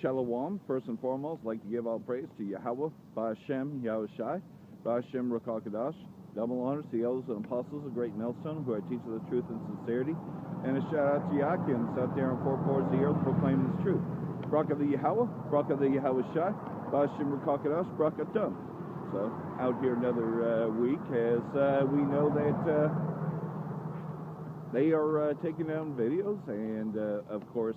Shalom, first and foremost, I'd like to give all praise to Yahweh, Ba'Shem, Yahushai, Ba'Shem Rakakadash. Double honors to the elders and apostles of Great Millstone who are teaching the truth and sincerity. And a shout out to Yakins out there on four corners of the earth proclaiming this truth. Barak of the Yahweh, Barak of the Yahushai, Ba'Shem Rakakadash, Barak Atum. So, out here another week as we know that they are taking down videos and, of course,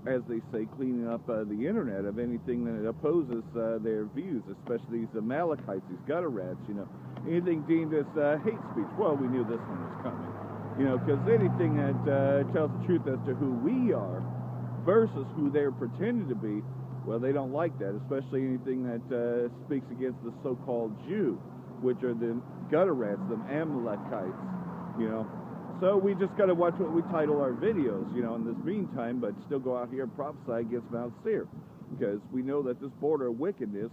as they say, cleaning up the internet of anything that opposes their views, especially these Amalekites, these gutter rats, you know. Anything deemed as hate speech. Well, we knew this one was coming. You know, because anything that tells the truth as to who we are versus who they're pretending to be, well, they don't like that, especially anything that speaks against the so-called Jew, which are the gutter rats, the Amalekites, you know. So we just got to watch what we title our videos, you know, in this meantime, but still go out here and prophesy against Mount Seir, because we know that this border of wickedness,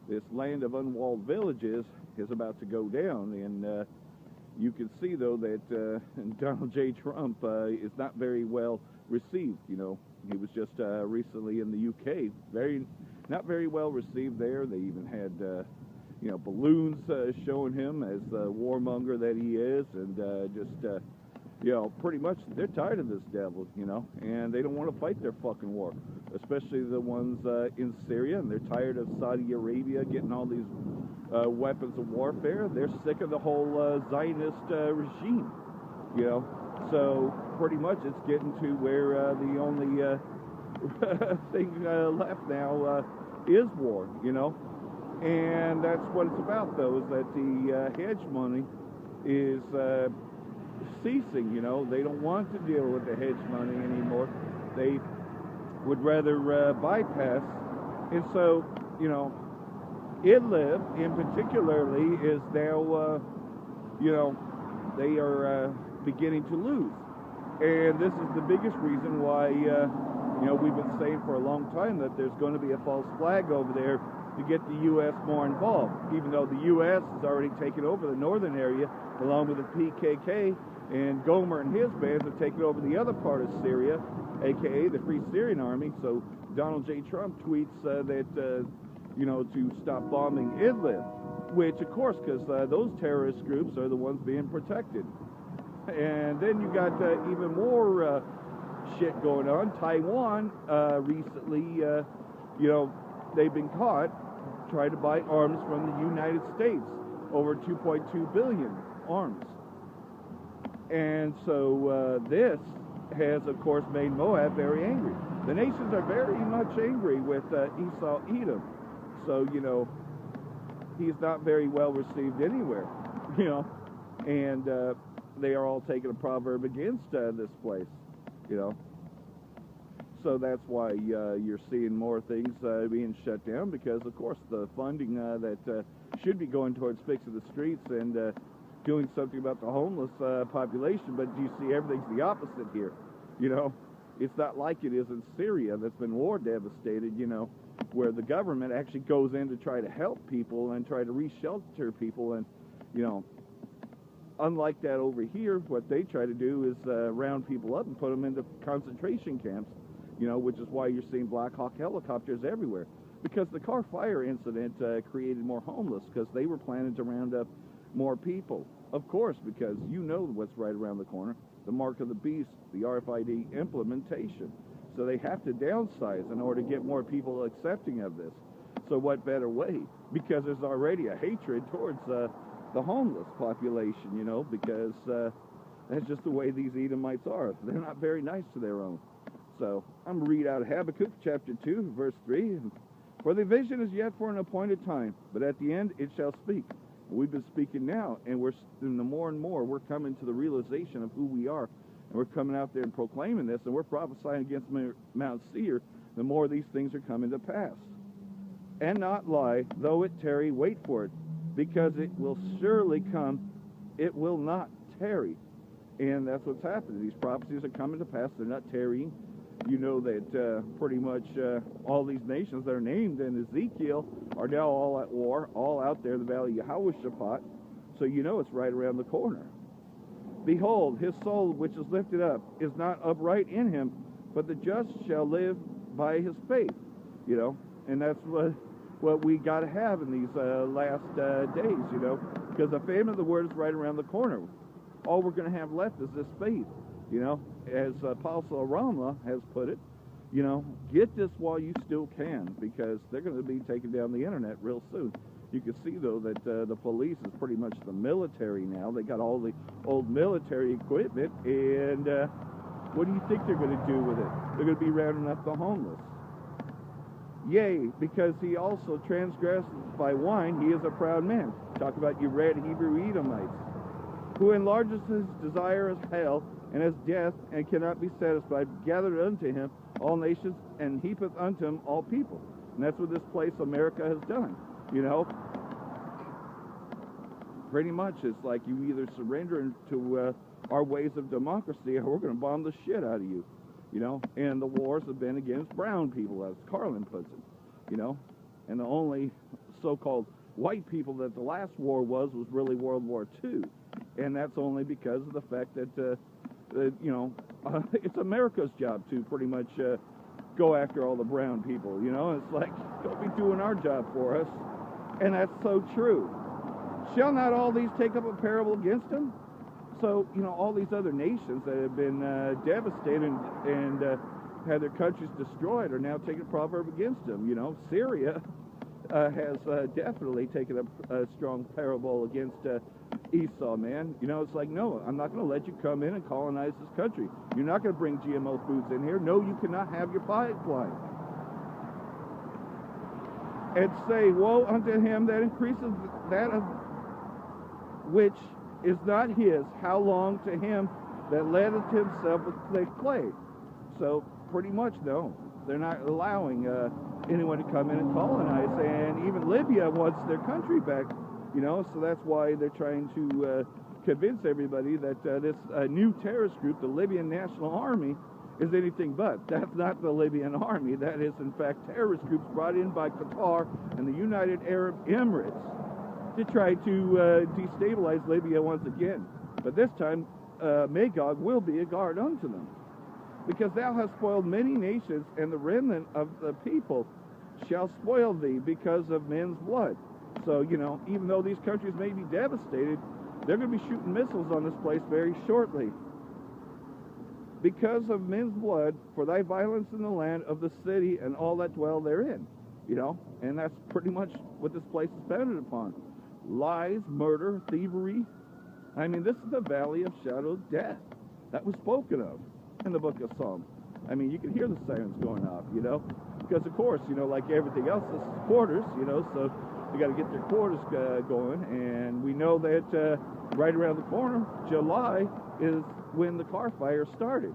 this land of unwalled villages, is about to go down, and you can see, though, that Donald J. Trump is not very well received, you know. He was just recently in the UK, not very well received there. They even had, you know, balloons showing him as the warmonger that he is, and just... you know, pretty much they're tired of this devil, you know, and they don't want to fight their fucking war, especially the ones in Syria, and they're tired of Saudi Arabia getting all these weapons of warfare. They're sick of the whole Zionist regime, you know, so pretty much it's getting to where the only thing left now is war, you know, and that's what it's about, though, is that the hedge money is... ceasing, you know. They don't want to deal with the hedge money anymore. They would rather bypass. And so, you know, Idlib in particularly is now, you know, they are beginning to lose. And this is the biggest reason why, you know, we've been saying for a long time that there's going to be a false flag over there to get the U.S. more involved, even though the U.S. has already taken over the northern area, along with the PKK, and Gomer and his bands have taken over the other part of Syria, a.k.a. the Free Syrian Army. So Donald J. Trump tweets that, you know, to stop bombing Idlib, which, of course, because those terrorist groups are the ones being protected. And then you got even more shit going on. Taiwan recently, you know, they've been caught trying to buy arms from the United States, over 2.2 billion arms. And so this has, of course, made Moab very angry. The nations are very much angry with Esau Edom. So, you know, he's not very well received anywhere, you know. And they are all taking a proverb against this place, you know. So that's why you're seeing more things being shut down, because, of course, the funding that should be going towards fixing the streets and doing something about the homeless population, but you see everything's the opposite here, you know. It's not like it is in Syria that's been war devastated, you know, where the government actually goes in to try to help people and try to re-shelter people, and, you know, unlike that over here, what they try to do is round people up and put them into concentration camps, you know, which is why you're seeing Black Hawk helicopters everywhere, because the car fire incident created more homeless, because they were planning to round up more people, of course, because you know what's right around the corner, the mark of the beast, the RFID implementation. So they have to downsize in order to get more people accepting of this. So what better way? Because there's already a hatred towards the homeless population, you know, because that's just the way these Edomites are. They're not very nice to their own. So I'm going to read out Habakkuk chapter 2, verse 3. For the vision is yet for an appointed time, but at the end it shall speak. We've been speaking now, and the more and more we're coming to the realization of who we are, and we're coming out there and proclaiming this, and we're prophesying against Mount Seir, the more these things are coming to pass. And not lie, though it tarry, wait for it, because it will surely come, it will not tarry. And that's what's happening. These prophecies are coming to pass, they're not tarrying. You know that pretty much all these nations that are named in Ezekiel are now all at war, all out there in the valley of Yehoshaphat. So you know it's right around the corner. Behold, his soul which is lifted up is not upright in him, but the just shall live by his faith, you know, and that's what we got to have in these last days, you know, because the fame of the word is right around the corner. All we're going to have left is this faith, you know, as Apostle Ramla has put it, you know, get this while you still can, because they're going to be taking down the internet real soon. You can see, though, that the police is pretty much the military now. They got all the old military equipment, and what do you think they're going to do with it? They're going to be rounding up the homeless. Yea, because he also transgressed by wine, he is a proud man. Talk about you red Hebrew Edomites, who enlarges his desire as hell, and as death, and cannot be satisfied, gathered unto him all nations, and heapeth unto him all people. And that's what this place, America, has done. You know, pretty much it's like you either surrender to our ways of democracy, or we're going to bomb the shit out of you. You know, and the wars have been against brown people, as Carlin puts it. You know, and the only so-called white people that the last war was really World War II, and that's only because of the fact that you know, it's America's job to pretty much go after all the brown people. You know, it's like, don't be doing our job for us, and that's so true. Shall not all these take up a parable against them? So, you know, all these other nations that have been devastated and had their countries destroyed are now taking a proverb against them. You know, Syria has definitely taken a strong parable against Esau, man. You know, it's like, no, I'm not going to let you come in and colonize this country. You're not going to bring GMO foods in here. No, you cannot have your pipeline. And say, woe unto him that increases that of which is not his, how long to him that letteth himself with thick clay. So, pretty much, no. They're not allowing anyone to come in and colonize, and even Libya wants their country back, you know, so that's why they're trying to convince everybody that this new terrorist group, the Libyan National Army, is anything but. That's not the Libyan Army. That is, in fact, terrorist groups brought in by Qatar and the United Arab Emirates to try to destabilize Libya once again. But this time, Magog will be a guard unto them. Because thou hast spoiled many nations, and the remnant of the people shall spoil thee because of men's blood. So, you know, even though these countries may be devastated, they're going to be shooting missiles on this place very shortly. Because of men's blood, for thy violence in the land of the city and all that dwell therein. You know, and that's pretty much what this place is founded upon. Lies, murder, thievery. I mean, this is the valley of shadow of death that was spoken of in the book of Psalms. I mean, you can hear the sirens going off, you know, because of course, you know, like everything else, this is quarters, you know, so they got to get their quarters going, and we know that right around the corner, July, is when the car fire started.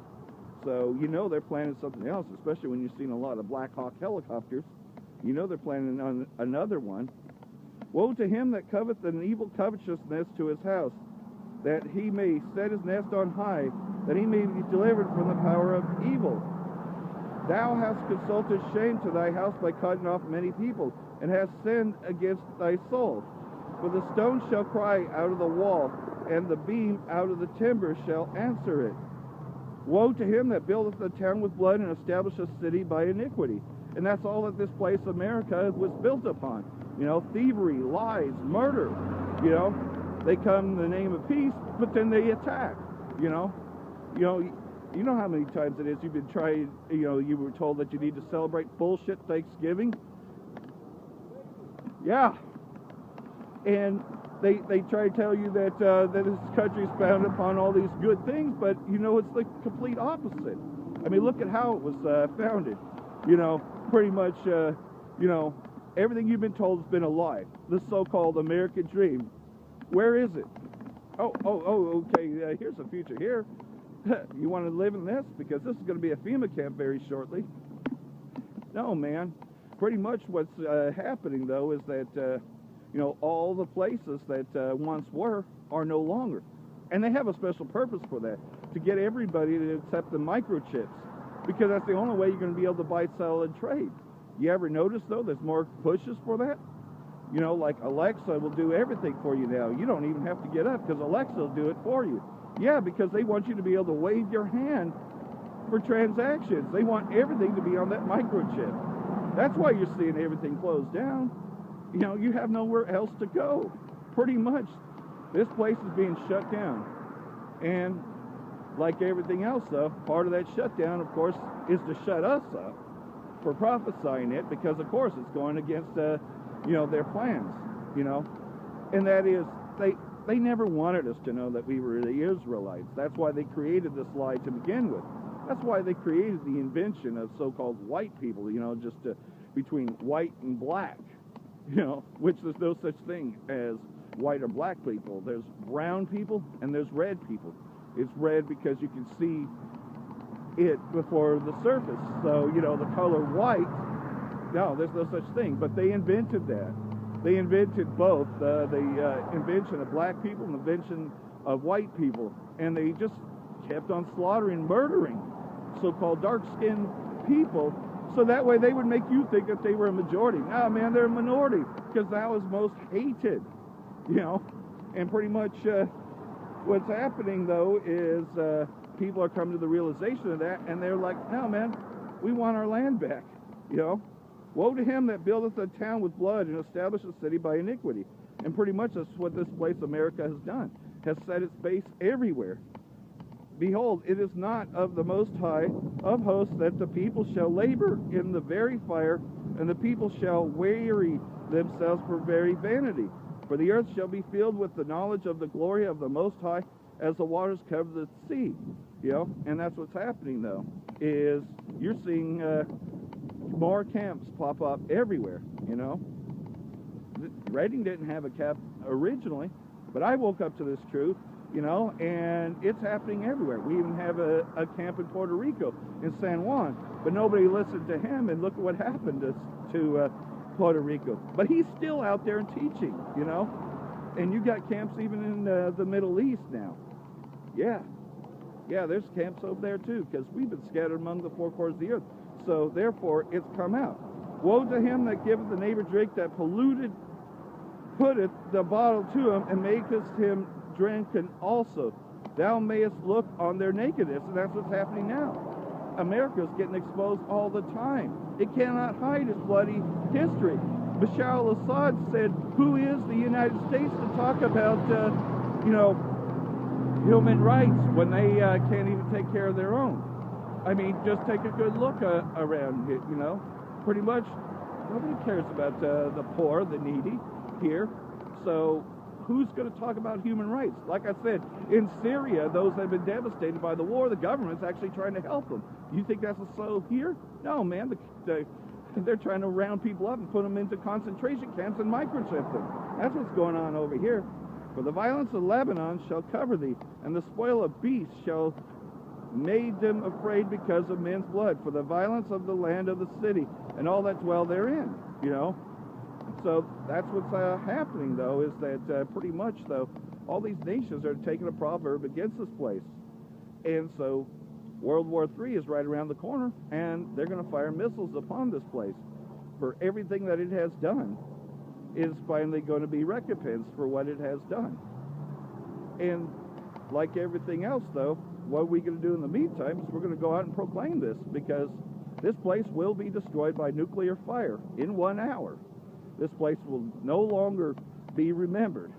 So, you know, they're planning something else, especially when you've seen a lot of Black Hawk helicopters. You know they're planning on another one. Woe to him that coveteth an evil covetousness to his house, that he may set his nest on high, that he may be delivered from the power of evil. Thou hast consulted shame to thy house by cutting off many people, and hast sinned against thy soul. For the stone shall cry out of the wall, and the beam out of the timber shall answer it. Woe to him that buildeth a town with blood, and establisheth a city by iniquity. And that's all that this place, America, was built upon. You know, thievery, lies, murder. You know, they come in the name of peace, but then they attack. You know how many times it is you've been trying, you know, you were told that you need to celebrate bullshit Thanksgiving. Yeah. And they try to tell you that that this country is founded upon all these good things, but, you know, it's the complete opposite. I mean, look at how it was founded. You know, pretty much, you know, everything you've been told has been a lie. The so-called American dream. Where is it? Oh, okay, here's the future here. You want to live in this? Because this is going to be a FEMA camp very shortly. No, man. Pretty much what's happening, though, is that, you know, all the places that once were are no longer. And they have a special purpose for that, to get everybody to accept the microchips. Because that's the only way you're going to be able to buy, sell, and trade. You ever notice, though, there's more pushes for that? You know, like Alexa will do everything for you now. You don't even have to get up because Alexa will do it for you. Yeah, because they want you to be able to wave your hand for transactions. They want everything to be on that microchip. That's why you're seeing everything closed down. You know, you have nowhere else to go. Pretty much, this place is being shut down. And like everything else, though, part of that shutdown, of course, is to shut us up for prophesying it, because, of course, it's going against, you know, their plans, you know. And that is, they never wanted us to know that we were the Israelites. That's why they created this lie to begin with. That's why they created the invention of so-called white people, you know, just between white and black, you know, which there's no such thing as white or black people. There's brown people and there's red people. It's red because you can see it before the surface. So, you know, the color white, no, there's no such thing. But they invented that. They invented both, the invention of black people and the invention of white people. And they just kept on slaughtering, murdering so-called dark-skinned people, so that way they would make you think that they were a majority. No, man, they're a minority, because that was most hated, you know. And pretty much what's happening, though, is people are coming to the realization of that, and they're like, no, man, we want our land back, you know. Woe to him that buildeth a town with blood and establisheth a city by iniquity. And pretty much that's what this place, America, has done, has set its base everywhere. Behold, it is not of the Most High of hosts that the people shall labor in the very fire, and the people shall weary themselves for very vanity. For the earth shall be filled with the knowledge of the glory of the Most High, as the waters cover the sea. You know, and that's what's happening, though, is you're seeing more camps pop up everywhere, you know. Redding didn't have a camp originally, but I woke up to this truth, you know, and it's happening everywhere. We even have a camp in Puerto Rico, in San Juan, but nobody listened to him, and look at what happened to Puerto Rico. But he's still out there and teaching, you know, and you got camps even in the Middle East now. Yeah, there's camps over there too, because we've been scattered among the four quarters of the earth. So therefore, it's come out. Woe to him that giveth the neighbor drink, that putteth the bottle to him, and maketh him drunken also. Thou mayest look on their nakedness, and that's what's happening now. America's getting exposed all the time. It cannot hide its bloody history. Bashar al-Assad said, who is the United States to talk about, you know, human rights when they can't even take care of their own? I mean, just take a good look around it, you know. Pretty much, nobody cares about the poor, the needy here. So who's going to talk about human rights? Like I said, in Syria, those that have been devastated by the war, the government's actually trying to help them. You think that's so here? No, man. They're trying to round people up and put them into concentration camps and microchip them. That's what's going on over here. For the violence of Lebanon shall cover thee, and the spoil of beasts shall made them afraid because of men's blood, for the violence of the land of the city, and all that dwell therein, you know. So that's what's happening, though, is that pretty much, though, all these nations are taking a proverb against this place. And so World War III is right around the corner, and they're going to fire missiles upon this place. For everything that it has done is finally going to be recompensed for what it has done. And like everything else, though, what are we going to do in the meantime is we're going to go out and proclaim this, because this place will be destroyed by nuclear fire in 1 hour. This place will no longer be remembered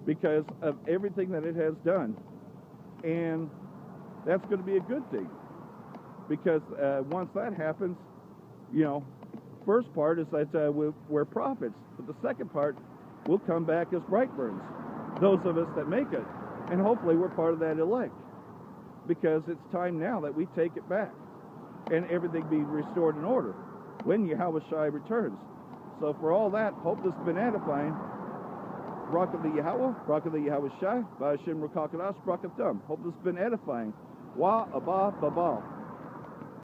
because of everything that it has done. And that's going to be a good thing, because once that happens, you know, first part is that we're prophets, but the second part will come back as Brightburns, those of us that make it. And hopefully we're part of that elect, because it's time now that we take it back and everything be restored in order when Yahushua returns. So for all that, hope this has been edifying. Barak of the Yahweh, Barak of the Yahushua, Ba'ashem Rakakadas, Barak of Hope this has been edifying. Wa Abba Babal.